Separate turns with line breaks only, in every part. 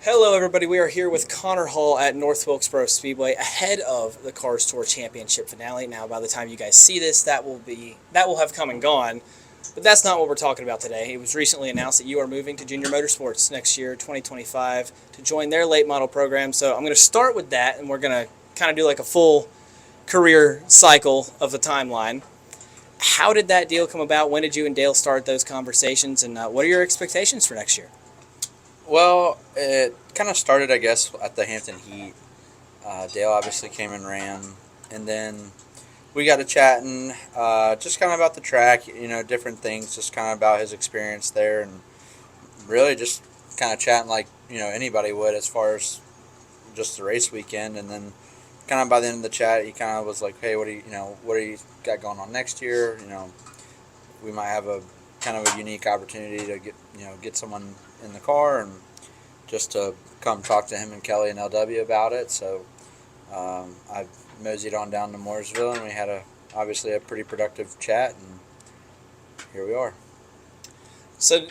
Hello, everybody. We are here with Connor Hall at North Wilkesboro Speedway ahead of the Cars Tour Championship finale. Now, by the time you guys see this, that will have come and gone. But that's not what we're talking about today. It was recently announced that you are moving to JR Motorsports next year, 2025, to join their late model program. So I'm going to start with that, and we're going to kind of do like a full career cycle of the timeline. How did that deal come about? When did you and Dale start those conversations, and what are your expectations for next year?
Well, it kind of started, I guess, at the Hampton Heat. Dale obviously came and ran, and then we got to chatting, just kind of about the track, different things, just kind of about his experience there, and really just kind of chatting like anybody would as far as just the race weekend, and then kind of by the end of the chat, he kind of was like, "Hey, what do you got going on next year? We might have a kind of a unique opportunity to get someone in the car and just to come talk to him and Kelly and LW about it." So I moseyed on down to Mooresville, and we had obviously a pretty productive chat, and here we are.
So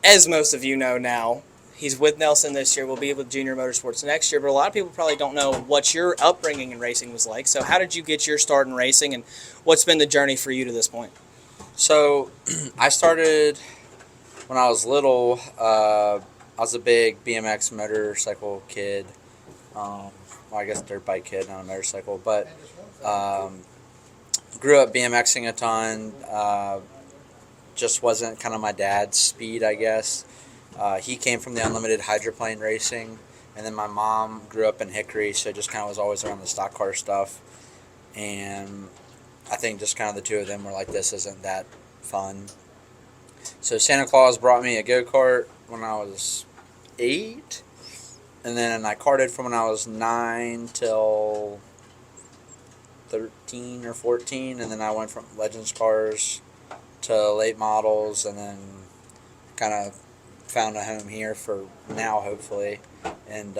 as most of you know now, he's with Nelson this year. We'll be with JR Motorsports next year. But a lot of people probably don't know what your upbringing in racing was like. So how did you get your start in racing, and what's been the journey for you to this point?
So I started when I was little. I was a big BMX motorcycle kid. Well, I guess dirt bike kid, not a motorcycle. But grew up BMXing a ton. Just wasn't kind of my dad's speed, I guess. He came from the unlimited hydroplane racing, and then my mom grew up in Hickory, so just kind of was always around the stock car stuff. And I think just kind of the two of them were like, this isn't that fun. So Santa Claus brought me a go-kart when I was 8, and then I karted from when I was 9 till 13 or 14, and then I went from Legends cars to late models, and then kind of found a home here for now, hopefully. And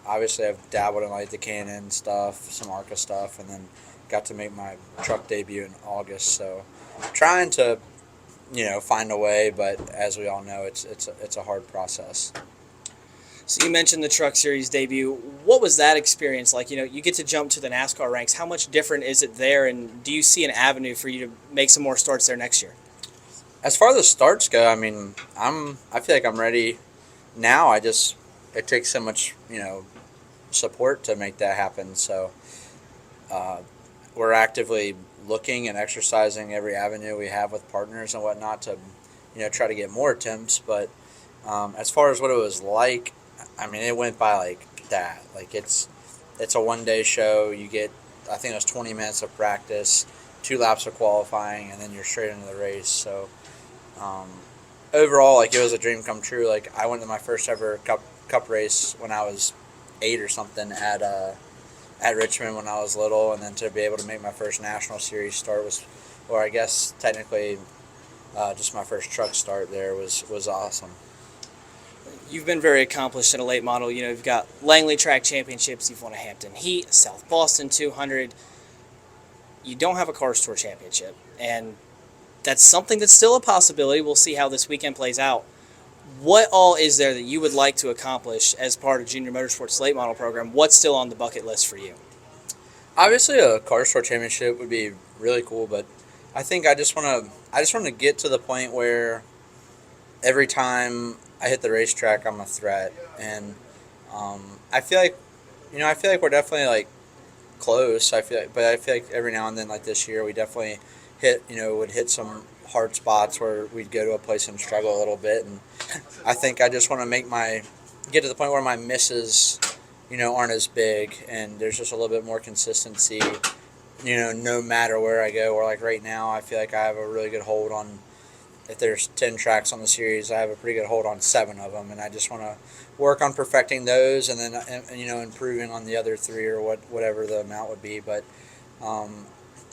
obviously I've dabbled in like the Canon stuff, some ARCA stuff, and then got to make my truck debut in August. So trying to find a way, but as we all know, it's a hard process.
So you mentioned the Truck Series debut. What was that experience like? You get to jump to the NASCAR ranks. How much different is it there, and do you see an avenue for you to make some more starts there next year?
As far as the starts go, I mean, I feel like I'm ready now. It takes so much support to make that happen. So we're actively looking and exercising every avenue we have with partners and whatnot to try to get more attempts. But as far as what it was like, I mean, it went by like that. Like it's a 1-day show. You get, I think it was 20 minutes of practice, 2 laps of qualifying, and then you're straight into the race. So overall, like, it was a dream come true. Like, I went to my first ever cup race when I was 8 or something at Richmond when I was little, and then to be able to make my first national series start was, or I guess technically just my first truck start there was awesome.
You've been very accomplished in a late model. You've got Langley Track Championships. You've won a Hampton Heat, South Boston 200. You don't have a Cars Tour Championship, and that's something that's still a possibility. We'll see how this weekend plays out. What all is there that you would like to accomplish as part of JR Motorsports late model program? What's still on the bucket list for you?
Obviously, a Cars Tour Championship would be really cool, but I think I just want to get to the point where every time I hit the racetrack, I'm a threat, and I feel like we're definitely like close. I feel like every now and then, like this year, we definitely would hit some hard spots where we'd go to a place and struggle a little bit, and I think I just want to get to the point where my misses aren't as big, and there's just a little bit more consistency no matter where I go. Or like right now, I feel like I have a really good hold on, if there's 10 tracks on the series, I have a pretty good hold on 7 of them, and I just want to work on perfecting those, and then improving on the other 3 or whatever the amount would be. But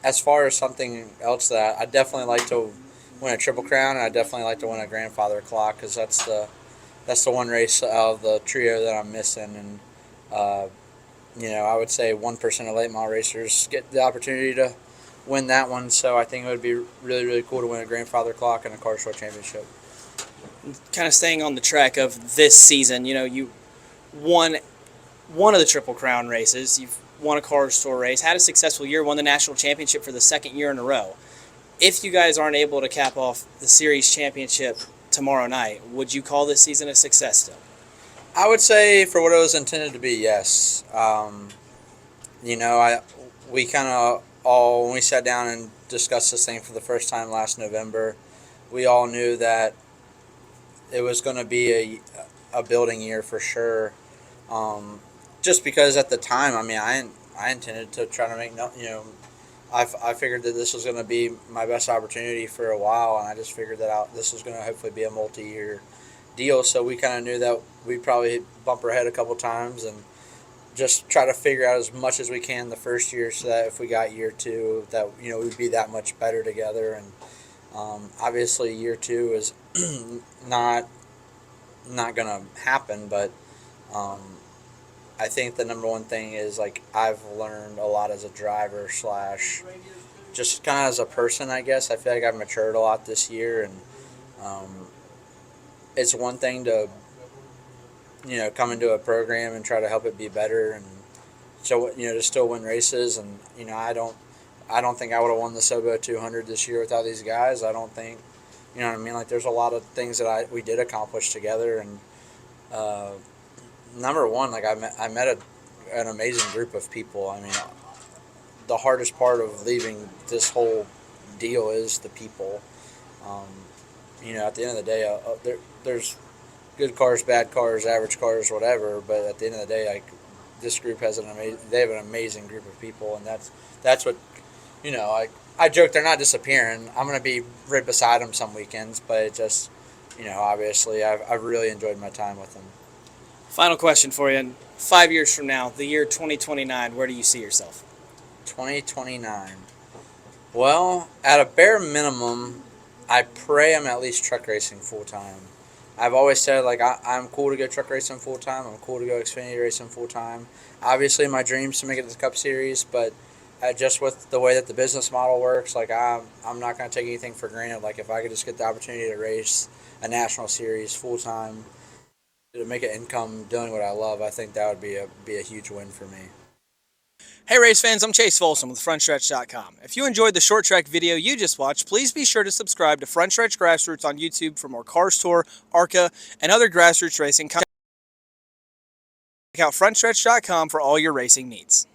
as far as something else, that I definitely like to win a Triple Crown, and I definitely like to win a Grandfather Clock, because that's the one race out of the trio that I'm missing. And I would say 1% of late model racers get the opportunity to win that one. So I think it would be really, really cool to win a Grandfather Clock and a Car Show Championship.
Kind of staying on the track of this season, you won one of the Triple Crown races. You've won a Cars Tour race, had a successful year, won the national championship for the second year in a row. If you guys aren't able to cap off the series championship tomorrow night, would you call this season a success still?
I would say for what it was intended to be, yes. We kind of all, when we sat down and discussed this thing for the first time last November, we all knew that it was going to be a building year for sure. Just because at the time, I mean, I intended to try to make I figured that this was going to be my best opportunity for a while, and I just figured that out. This was going to hopefully be a multi-year deal, so we kind of knew that we'd probably bump our head a couple times and just try to figure out as much as we can the first year, so that if we got year two, that we'd be that much better together. And obviously, year two is not going to happen, but I think the number one thing is, like, I've learned a lot as a driver slash just kind of as a person, I guess. I feel like I've matured a lot this year, and it's one thing to come into a program and try to help it be better, and so to still win races. And I don't think I would have won the Sobo 200 this year without these guys. I don't think, what I mean? Like, there's a lot of things that we did accomplish together, and number one, like, I met an amazing group of people. I mean, the hardest part of leaving this whole deal is the people. At the end of the day, there's good cars, bad cars, average cars, whatever. But at the end of the day, like, this group has they have an amazing group of people, and that's what, I joke they're not disappearing. I'm gonna be right beside them some weekends, but it just, obviously I've really enjoyed my time with them.
Final question for you. 5 years from now, the year 2029, where do you see yourself?
2029. Well, at a bare minimum, I pray I'm at least truck racing full time. I've always said, like, I'm cool to go truck racing full time. I'm cool to go Xfinity racing full time. Obviously, my dream's to make it to the Cup Series, but just with the way that the business model works, like, I'm not going to take anything for granted. Like, if I could just get the opportunity to race a national series full time, to make an income doing what I love, I think that would be a huge win for me.
Hey race fans, I'm Chase Folsom with Frontstretch.com. If you enjoyed the short track video you just watched, please be sure to subscribe to Frontstretch Grassroots on YouTube for more Cars Tour, ARCA, and other grassroots racing. Check out Frontstretch.com for all your racing needs.